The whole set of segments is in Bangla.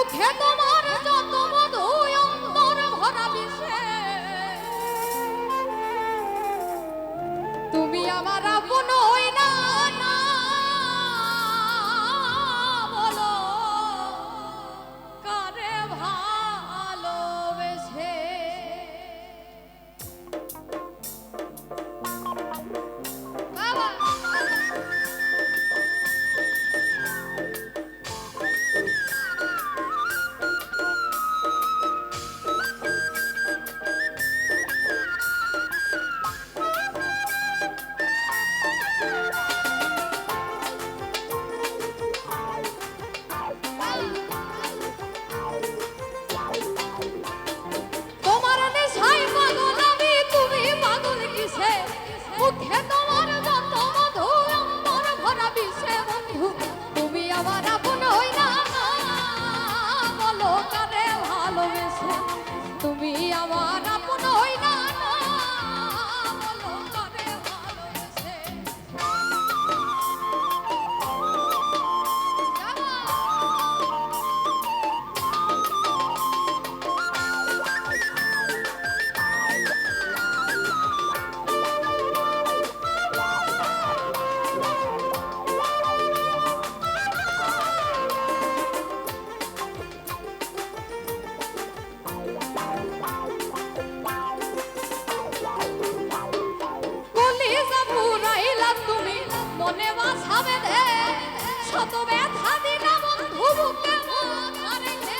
মুখে তোমার যত মধু অন্তর ভরা বিষে তুমি আমার আপন হই না বলো কারে ভালোবেসে মুখে তোমার যত মধু অন্তর ভরা বিষে বন্ধু তুমি আমার আপন হই না বলো কারে ভালোবেসে তুমি আমার আপন হই না বলো কারে ভালোবেসে মনে বাসাবে দে শত ব্যথা দিনা বন্ধু বুকে মাথা রেখে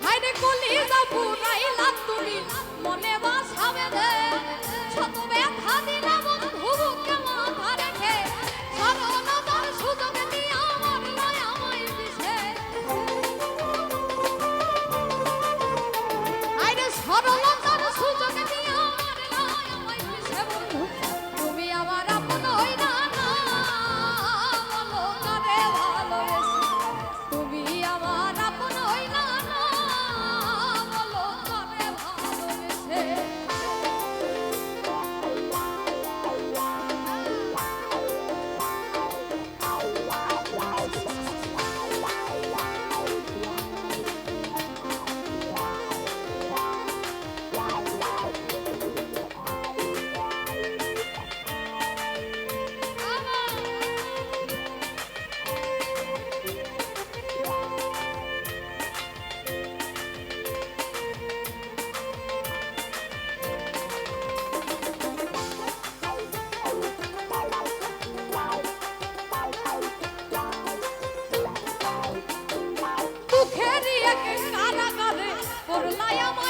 হায়রে কলিজা পুরাইলা তুমি মনে বাসাবে দে শত ব্যথা দিনা বন্ধু বুকে মাথা রেখে সরলতার সুযোগ দিয়ে আমার নয় আমায় পিছে সরলতার সুযোগ দিয়ে আমার নয় আমায় পিছে বন্ধু তুমি আমার আপন হই না বলো কারে ভালোবেসে তুমি আমার আপন হই না বলো কারে ভালোবেসে কারাগারে করলাই আমার